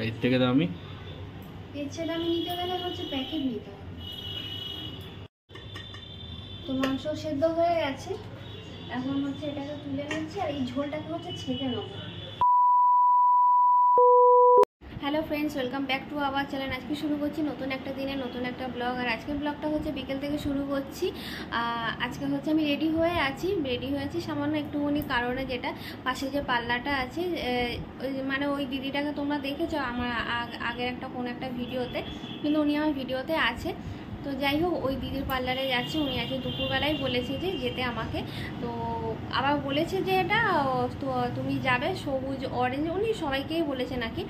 এর থেকে দামি নিতে গেলে হচ্ছে প্যাকেট নিতে হবে। তো মাংস সেদ্ধ হয়ে গেছে, এখন হচ্ছে এটাকে তুলে নিচ্ছি আর এই ঝোলটাকে হচ্ছে ছেঁকে নেবো। Hello friends, welcome back to our channel. আজকে শুরু করছি নতুন একটা দিনে নতুন একটা ব্লগ। আর আজকের ব্লগটা হচ্ছে বিকেল থেকে শুরু করছি। আজকে হচ্ছে আমি রেডি হয়েছি সামান্য একটুখানি কারণে, যেটা পাশে যে পাল্লাটা আছে, মানে ওই দিদিটাকে তোমরা দেখেছো আমার আগের কোনো একটা ভিডিওতে, কিন্তু উনি আমার ভিডিওতে আছে। তো যাই হোক, ওই দিদির পার্লারে যাচ্ছে। উনি আজকে দুপুরবেলায় বলেছে যে যেতে আমাকে। তো আবার বলেছে যে এটা তো তুমি যাবে সবুজ অরেঞ্জ, উনি সবাইকেই বলেছে নাকি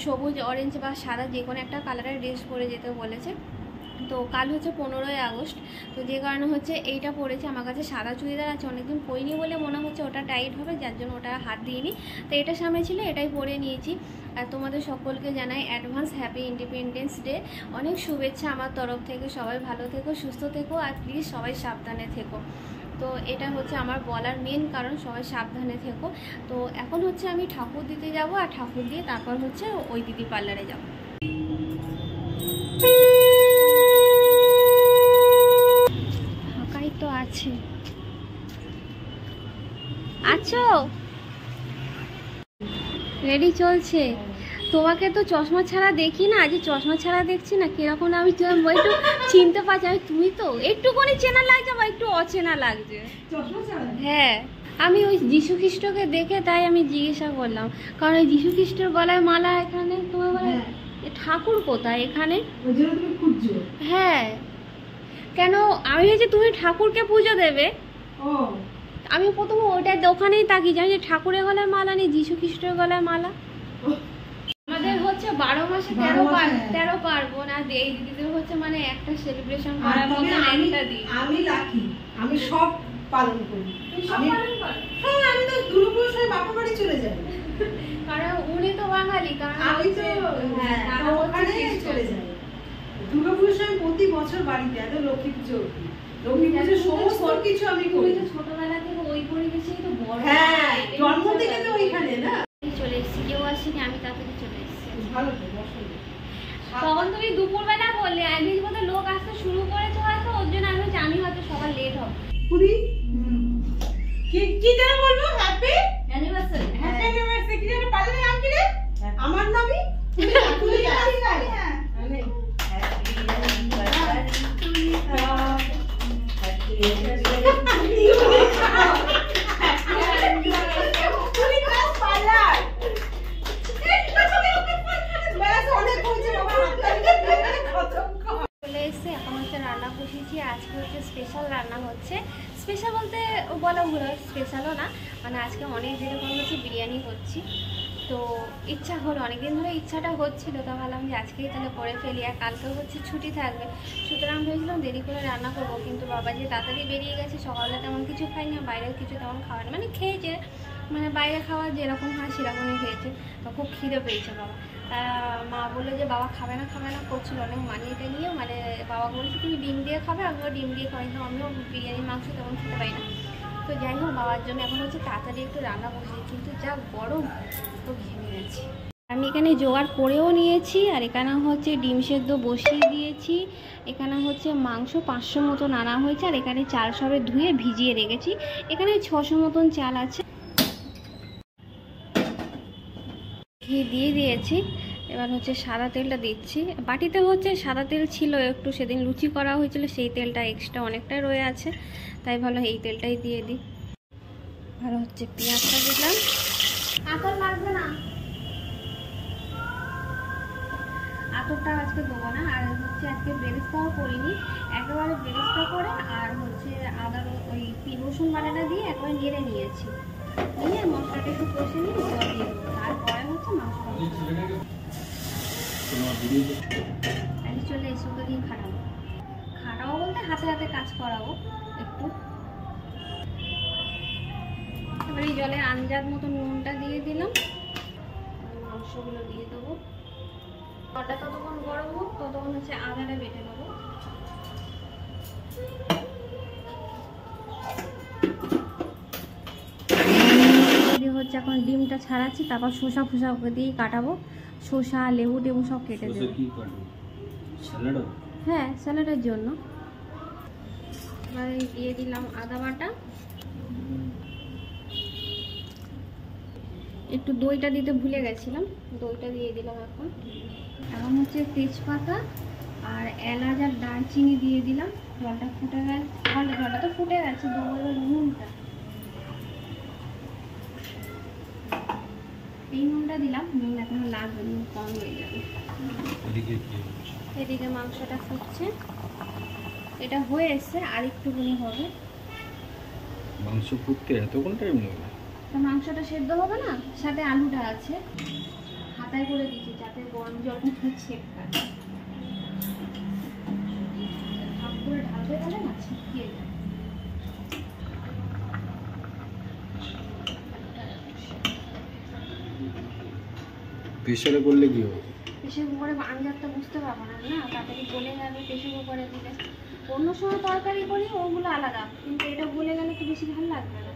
সবুজ অরেঞ্জ বা সাদা যে কোনো একটা কালারের ড্রেস পরে যেতে বলেছে। তো কাল হচ্ছে 15ই আগস্ট, তো যে কারণে হচ্ছে এইটা পরেছে। আমার কাছে সাদা চুড়িদার আছে, অনেকদিন পরিনি বলে মনে হচ্ছে ওটা টাইট হবে, যার জন্য ওটা হাত দিইনি। তো এটা সামনে ছিল, এটাই পরে নিয়েছি। আর তোমাদের সকলকে জানাই অ্যাডভান্স হ্যাপি ইন্ডিপেন্ডেন্স ডে, অনেক শুভেচ্ছা আমার তরফ থেকে। সবাই ভালো থেকো, সুস্থ থেকো, আর প্লিজ সবাই সাবধানে থেকো। তো এটা হচ্ছে আমার বলার মেন কারণ, সবাই সাবধানে থেকো। তো এখন হচ্ছে আমি ঠাকুর দিতে যাব, আর ঠাকুর দিয়ে তারপর হচ্ছে ওই দিদির পার্লারে যাব। ফাঁকাই তো আছে। আছো? রেডি চলছে। তোমাকে তো চশমা ছাড়া দেখি না, আজ চশমা ছাড়া দেখছি না, কিরকম আমি একটু চিনতে পারছি। আমি তুমি তো একটুখানি চেনা লাগছে বা একটু অচেনা লাগছে। হ্যাঁ, আমি ওই যীশু খ্রিস্টকে দেখে তাই আমি জিজ্ঞাসা করলাম, কারণ ওই যীশু খ্রিস্টের গলায় মালা এখানে, তোমার গলায় ঠাকুর কোথায় এখানে? হ্যাঁ, কেন আমি ভেবেছি তুমি ঠাকুরকে পুজো দেবে। আমি প্রথমে ওইটার দোকানেই তাকিয়ে জানি যে ঠাকুরের গলায় মালা নেই, যীশু খ্রিস্টের গলায় মালা। আমাদের হচ্ছে 12 মাসে 13 পার্বণ, আর এই দিদিদের হচ্ছে মানে একটা সেলিব্রেশন করার মতো একটা দিন। আমি লাকি, আমি সব পালন করি। হ্যাঁ, আমি তো দুর্গাপূজায় বাপা বাড়ি চলে যাই, কারণ উনি তো বাঙালি, কারণ আমি তো ওখানে চলে যাই। দুর্গাপূজায় আমি প্রতি বছর বাড়িতে, এত লক্ষ্মী পুজো সমস্ত কিছু আমি করি। ছোটবেলা থেকে ওই পরিবেশেই তো বড়। হ্যাঁ, জন্ম থেকে তো ওইখানে না চলে এসেছি, কেউ আসেনি, আমি তাড়াতাড়ি চলে এসেছি। ভালো তো বসো। তখন তুমি দুপুরবেলা বললে আইডির মধ্যে লোক আসতে শুরু করেছে হয়তো, ওর জন্য আমি হয়তো সবার লেট হবে। পুরি কি যেন বলবো? Happy anniversary. হ্যাপি অ্যানিভার্সারি কি যেন পারলে নাম কি রে? আমার নামই তুই জানিস না? হ্যাঁ, মানে happy anniversary to you. Happy anniversary তুই ক্লাস পার্লার ব্যাস অনেক হয়েছে বাবা, চলে এসছে। এখন হচ্ছে রান্না বসিয়েছি। আজকে হচ্ছে স্পেশাল রান্না হচ্ছে। স্পেশাল বলতে বলা ভুল হয়, স্পেশালও না, মানে আজকে অনেক দিন পর হচ্ছে বিরিয়ানি করছি। তো ইচ্ছা হলো, অনেকদিন ধরে ইচ্ছাটা হচ্ছিল, তো ভাবলাম যে আজকেই তাহলে করে ফেলি। আর কালকেও হচ্ছে ছুটি থাকবে, সুতরাং ভেবেছিলাম দেরি করে রান্না করবো। কিন্তু বাবা যে তাড়াতাড়ি বেরিয়ে গেছে, সকালে তেমন কিছু খাইনি, বাইরের কিছু তেমন খাওয়া নেই, মানে খেয়েছে, মানে বাইরে খাওয়া যেরকম হয় সেরকমই খেয়েছে। তো খুব খিদে পেয়েছে বাবা। মা বললো যে বাবা খাবে না করছিল অনেক মানিয়ে নিয়ে, মানে বাবা বলছে তুমি ডিম দিয়ে খাবে, আমিও ডিম দিয়ে খাই, তো আমিও বিরিয়ানি মাংস তেমন খেতে পারি না। তো যাই হোক, বাবার জন্য এখন হচ্ছে তাড়াতাড়ি একটু রান্না বসেছি, কিন্তু যা গরম তো ঘেমে গেছি। আমি এখানে জোগাড় করেও নিয়েছি, আর এখানে হচ্ছে ডিম সেদ্ধ বসিয়ে দিয়েছি। এখানে হচ্ছে মাংস 500 মতন আনা হয়েছে, আর এখানে চাল সবে ধুয়ে ভিজিয়ে রেখেছি। এখানে 600 মতন চাল আছে। ঘি দিয়ে দিয়েছি, এবার হচ্ছে সাদা তেলটা দিচ্ছি। বাটিতে হচ্ছে সাদা তেল ছিল একটু, সেদিন লুচি করা হয়েছিল, সেই তেলটা এক্সট্রা অনেকটাই রয়ে আছে, তাই ভালো এই তেলটাই দিয়ে দিই। ভালো হচ্ছে পেঁয়াজটা দিলাম। আতর লাগবে না, আতরটা আজকে দেবো না। আর হচ্ছে আজকে বেরেস্তাও করিনি, একেবারে বেরেস্তা করে আর হচ্ছে আদা ওই রসুন বাটাটা দিয়ে একবারে নেড়ে নিয়েছি, নিয়ে মশলাটা একটু কষে নিয়ে জল দিয়ে দেবো, তারপরে হচ্ছে মাংসটা চলে এসে ওকে দিয়ে খাটাবো বলতে হাতে হাতে কাজ করাবো একটু। এবার এই জলে আন্দাজ মতো নুনটা দিয়ে দিলাম, মাংসগুলো দিয়ে দেবো। জলটা ততক্ষণ গরম হোক, ততক্ষণ হচ্ছে আদাটা বেটে নেবো। হচ্ছে এখন ডিমটা ছাড়াচ্ছি, তারপর শসা ওকে দিয়েই কাটাবো। শসা লেবু টেবু সব কেটে দেবো। হ্যাঁ, স্যালাডের জন্য। এবার দিয়ে দিলাম আদা বাটা, একটু দইটা দিতে ভুলে গেছিলাম, দইটা দিয়ে দিলাম। এখন হচ্ছে তেজপাতা আর এলাচ আর দারচিনি দিয়ে দিলাম। জলটা ফুটে গেছে, জলটা তো ফুটে গেছে, দেবো এবার নুনটা। এই নুনটা দিলাম, নুন এখনো লাগবে, নুন কম হয়ে যাবে। এদিকে মাংসটা ফুটছে, এটা হয়ে এসছে, আর একটুখানি হবে। মাংস ফুটতে এতক্ষণ টাইম লাগবে? মাংসটা সেদ্ধ হবে না, সাথে আলুটা আছে। হাতায় করে দিচ্ছি যাতে গরম জল ছেঁকা ভাব করে ঢালতে গেলে না ছিটকে যায়। প্রেসারে করলে কি হবে? প্রেসার কুকারে আঞ্জারটা বুঝতে পারবো না, না তাড়াতাড়ি গলে যাবে প্রেসার কুকারে দিলে। অন্য সময় তরকারি করি ওগুলো আলাদা, কিন্তু এটা গলে গেলে তো বেশি ভালো লাগবে না।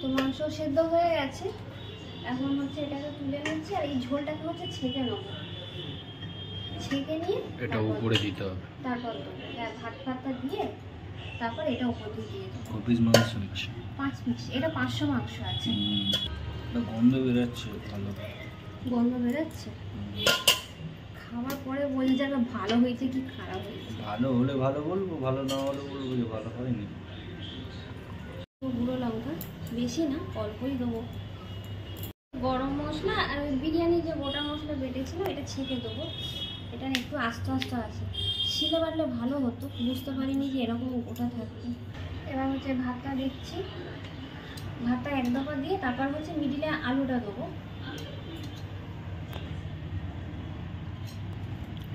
তো মাংস সেদ্ধ হয়ে গেছে, এখন হচ্ছে এটাকে তুলে নিচ্ছি, আর এই ঝোলটাকে হচ্ছে ছেঁকে নেবো। ছেঁকে নিয়ে এটা উপরে দিতে হবে, তারপর হ্যাঁ ভাত ফাতটা দিয়ে তারপর এটা উপর দিয়ে দেবো। ক পিস মাংস হচ্ছে? 5 পিস। এটা 500 মাংস আছে। এটা গন্ধ বেরোচ্ছে, ভালো গন্ধ বেরোচ্ছে। খাওয়ার পরে বোঝা যাবে ভালো হয়েছে কি খারাপ হয়েছে। ভালো হলে ভালো বলবো, ভালো না হলে বলবো যে ভালো হয়নি। গুঁড়ো লঙ্কা বেশি না, অল্পই দেবো। গরম মশলা আর বিরিয়ানির যে গোটা মশলা বেটেছিল এটা ছেঁকে দেবো। এটা একটু আস্তে আস্তে আছে, শিলে বাটলে ভালো হতো, বুঝতে পারিনি যে এরকম গোটা থাকবে। এবার হচ্ছে ভাতটা দিচ্ছি, ভাতটা এক দফা দিয়ে তারপর হচ্ছে মিডিলে আলুটা দেবো।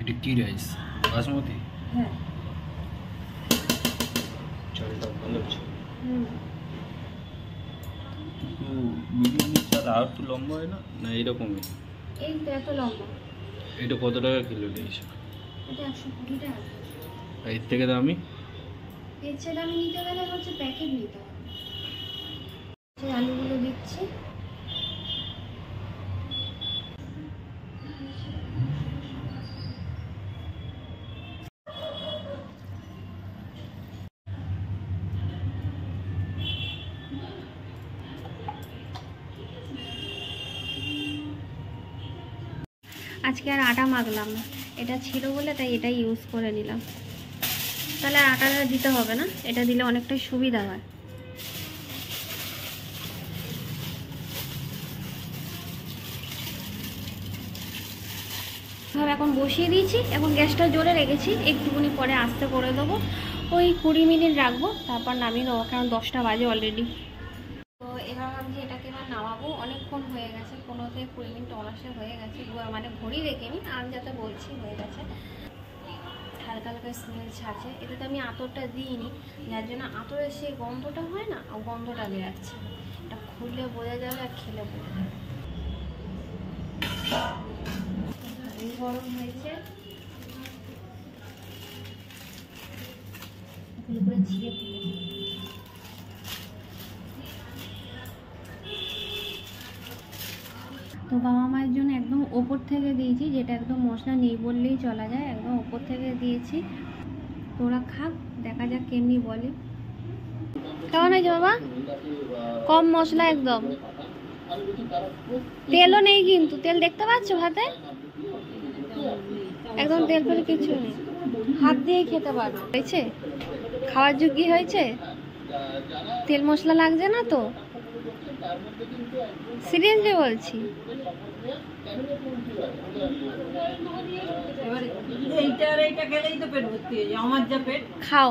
এটা কি রাইস? বাসমতি? হ্যাঁ। চালটা ভালো আছে। হুম। বিরিয়ানি চাল আর একটু লম্বা হয় না? না এরকমই? এই তো এত লম্বা। এটা কত টাকা কিলো নিয়েছে? এটা 120 টাকা। এর থেকে দামি? এর চেয়ে দামি নিতে গেলে হচ্ছে প্যাকেট নিতে হবে। সেই আলুগুলো দিচ্ছি। আজকে আর আটা মাখলাম না, এটা ছিল বলে তাই এটা ইউজ করে নিলাম। তাহলে আটাটা দিতে হবে না, এটা দিলে অনেকটাই সুবিধা হয়। এখন বসিয়ে দিয়েছি, এখন গ্যাসটা জোরে রেখেছি, একটুখানি পরে আস্তে করে দেবো। ওই 20 মিনিট রাখবো, তারপর নামিয়ে দেবো, কারণ 10টা বাজে অলরেডি। তো এবার ভাবছি এটাকে এবার নামাবো, অনেকক্ষণ হয়ে গেছে, 15 থেকে 20 মিনিট অনার্সে হয়ে গেছে, মানে ঘড়ি রেখেনি, আনজাতে বলছি হয়ে গেছে। হালকা হালকা স্মেল ছাড়ছে, এতে তো আমি আতরটা দিইনি, যার জন্য আতরের সেই গন্ধটা হয় না, গন্ধটা বেরাচ্ছে। এটা খুললে বোঝা যাবে আর খেলে বোঝা যাবে। গরম হয়েছে, করে ছিঁড়ে ফেলে। তো বাবা মায়ের জন্য একদম ওপর থেকে দিয়েছি, যেটা একদম মশলা নেই বললেই চলা যায়, একদম ওপর থেকে দিয়েছি। তোরা খাক, দেখা যাক কেমনি বলে। কেমন হয়েছে বাবা? কম মশলা একদম, তেলও নেই কিন্তু, তেল দেখতে পাচ্ছ ভাতে? একদম তেল ফেলে কিছু নেই, হাত দিয়ে খেতে পারো। হয়েছে, খাওয়ার যোগ্য হয়েছে, তেল মশলা লাগছে না তো, সিরিয়াসলি বলছি। খাও,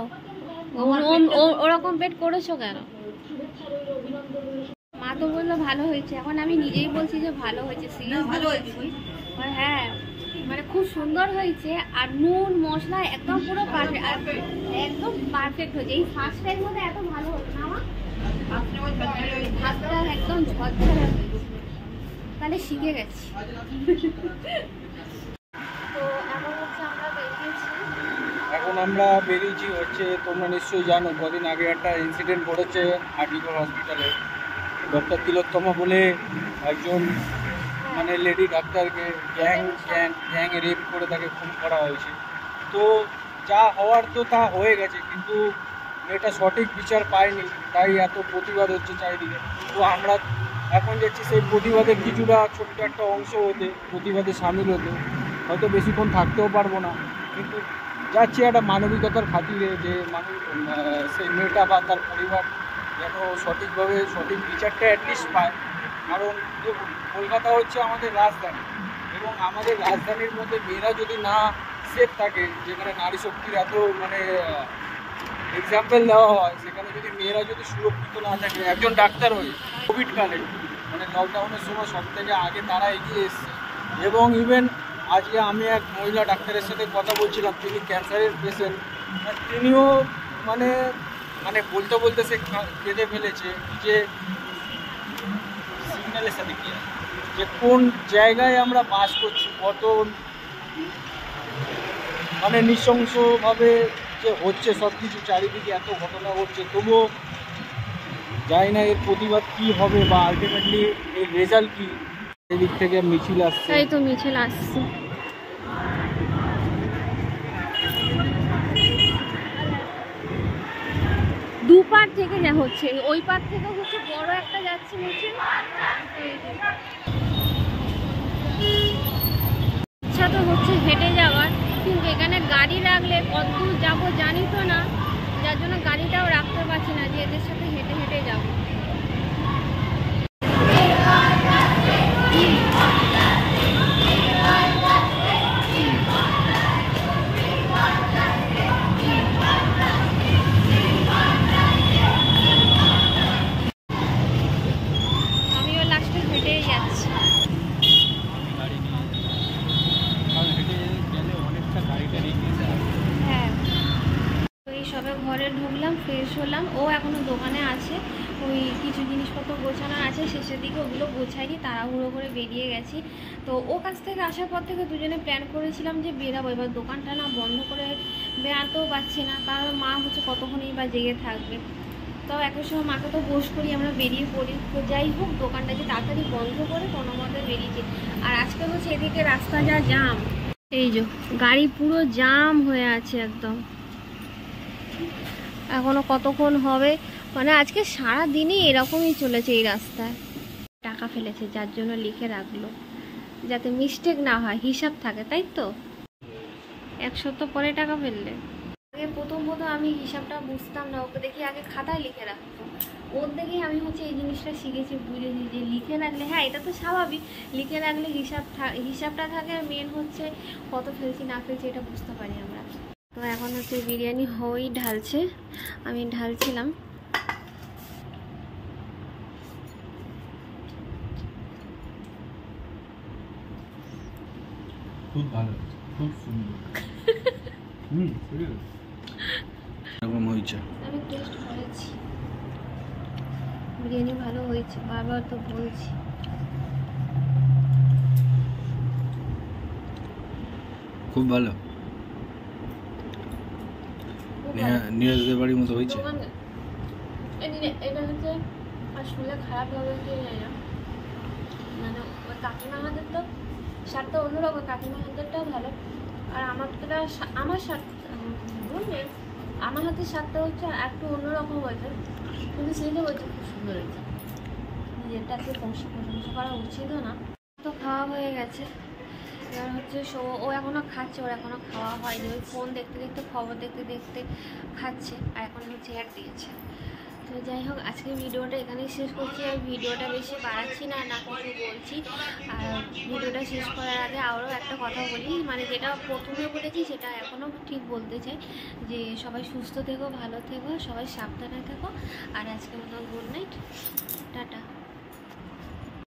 ওরকম পেট করেছো কেন? মা তো বললো ভালো হয়েছে, এখন আমি নিজেই বলছি যে ভালো হয়েছে, সিরিয়াসলি বলছি। হ্যাঁ, মানে খুব সুন্দর হয়েছে, আর নুন মশলা একদম পুরো একদম পারফেক্ট হয়েছে। এই ফার্স্ট টাইম মধ্যে এত ভালো হতো না আমার ভাতটা, একদম ঝরঝরে হয়েছে, তাহলে শিখে গেছি। তো এখন হচ্ছে আমরা বেরিয়েছি, এখন আমরা বেরিয়েছি হচ্ছে, তোমরা নিশ্চয়ই জানো কদিন আগে একটা ইনসিডেন্ট ঘটেছে আরজিকর হসপিটালে। ডক্টর তিলোত্তমা বলে একজন মানে লেডি ডাক্তারকে গ্যাং রেপ করে তাকে খুন করা হয়েছে। তো যা হওয়ার তো তা হয়ে গেছে, কিন্তু এটা সঠিক বিচার পায়নি, তাই এত প্রতিবাদ হচ্ছে চারিদিকে। তো আমরা এখন যাচ্ছি সেই প্রতিবাদের কিছুটা ছোট্ট একটা অংশ হতে, প্রতিবাদে সামিল হতে। হয়তো বেশিক্ষণ থাকতেও পারবো না, কিন্তু যাচ্ছি একটা মানবিকতার খাতিরে, যে মানুষ সেই মেয়েটা বা তার পরিবার যেন সঠিকভাবে সঠিক বিচারটা অ্যাটলিস্ট পায়। কারণ দেখুন, কলকাতা হচ্ছে আমাদের রাজধানী, এবং আমাদের রাজধানীর মধ্যে মেয়েরা যদি না সেফ থাকে, যেখানে নারী শক্তির এত মানে এক্সাম্পল দেওয়া হয়, সেখানে যদি মেয়েরা যদি সুরক্ষিত না থাকে, একজন ডাক্তার হয়ে কোভিডকালে মানে লকডাউনের সময় সব থেকে আগে তারা এগিয়ে এসছে। এবং ইভেন আজকে আমি এক মহিলা ডাক্তারের সাথে কথা বলছিলাম, তিনি ক্যান্সারের পেশেন্ট, তিনিও মানে মানে বলতে বলতে সে কেঁদে ফেলেছে যে সিগন্যালের সাথে কি, যে কোন জায়গায় আমরা বাস করছি, কত মানে নৃশংসভাবে যে হচ্ছে সব কিছু, চারিদিকে এত ঘটনা ঘটছে, তবুও জানি না এর প্রতিবাদ কী হবে বা আলটিমেটলি এর রেজাল্ট কী। এদিক থেকে মিছিল আসছে, তাই তো মিছিল আসছে। দুপার থেকে যা হচ্ছে, ওই পার থেকে হচ্ছে বড় একটা যাচ্ছে মিছিল। ইচ্ছা তো হচ্ছে হেঁটে যাওয়ার, কিন্তু এখানে গাড়ি রাখলে কতদূর যাবো জানি তো না, যার জন্য গাড়িটাও রাখতে পারছি না, যে এদের সাথে হেঁটে হেঁটে যাবো। আমিও লাস্টে হেঁটেই যাচ্ছি। হ্যাঁ, তো এই সবে ঘরে ঢুকলাম, ফ্রেশ হলাম, ও এখনো দোকানে আছে, ওই কিছু জিনিসপত্র গোছানোর আছে, শেষের দিকে ওগুলো গোছাইনি, তাড়াহুড়ো করে বেরিয়ে গেছি। তো ও কাছ থেকে আসার পর থেকে দুজনে প্ল্যান করেছিলাম যে বেরাবো, এবার দোকানটা না বন্ধ করে বেরাতেও পারছি না, কারণ মা হচ্ছে কতক্ষণই বা জেগে থাকবে। তো একই সময় মাকে তো বস করি, আমরা বেরিয়ে পড়ি। তো যাই হোক, দোকানটাকে তাড়াতাড়ি বন্ধ করে কোনো মতে বেরিয়েছি। আর আজকে হচ্ছে এদিকে রাস্তা যা জাম, এই যে গাড়ি পুরো জাম হয়ে আছে একদম। এখনো কতক্ষণ হবে, মানে আজকে সারা দিনই এরকমই চলেছে এই রাস্তায়। টাকা ফেলেছে, যার জন্য লিখে রাখলো যাতে মিস্টেক না হয়, হিসাব থাকে, তাই তো। 1 সপ্তাহ পরে টাকা ফেললে। আগে প্রথম আমি হিসাবটা বুঝতাম না, ওকে দেখি আগে খাতায় লিখে রাখতো, ওর দেখেই আমি হচ্ছে এই জিনিসটা শিখেছি, বুঝেছি যে লিখে রাখলে, হ্যাঁ এটা তো স্বাভাবিক, লিখে রাখলে হিসাবটা থাকে, আর মেন হচ্ছে কত ফেলছি না ফেলছি এটা বুঝতে পারি আমরা। তো এখন হচ্ছে বিরিয়ানি হয়েই ঢালছে, আমি ঢালছিলাম। খুব ভালো, খুব সুন্দর। এরকম হয়েছে, আমি টেস্ট করেছি, বিরিয়ানি ভালো হয়েছে, বারবার তো বলছি। খুব ভালো, নীরজদের বাড়ির মতো হয়েছে। এটা হচ্ছে আর শুনলে খারাপ হবে কি জানি না, মানে ওই কাকিমা হাতের তো স্বাদটা অন্যরকম, কাকিমা হাতেরটাও ভালো, আর আমারটা আমার স্বাদ বুঝলেন, আমার হাতের স্বাদটা হচ্ছে একটু অন্যরকম হয়েছে, কিন্তু সেইটা বলছে খুব সুন্দর হয়েছে। নিজেরটাকে প্রশংসা করা উচিতও না। তো খাওয়া হয়ে গেছে, এবার হচ্ছে ও এখনও খাচ্ছে, ওর এখনও খাওয়া হয়নি, ওই ফোন দেখতে দেখতে খবর দেখতে দেখতে খাচ্ছে, আর এখন হচ্ছে অ্যাড দিয়েছে। তো যাই হোক, আজকে ভিডিওটা এখানেই শেষ করছি, আর ভিডিওটা বেশি বাড়াচ্ছি না, না কিছু বলছি। আর ভিডিওটা শেষ করার আগে আরও একটা কথা বলি, মানে যেটা প্রথমে বলেছি সেটা এখনও ঠিক বলতে চাই, যে সবাই সুস্থ থেকো, ভালো থেকো, সবাই সাবধানে থেকো। আর আজকের মতো গুড নাইট, টাটা।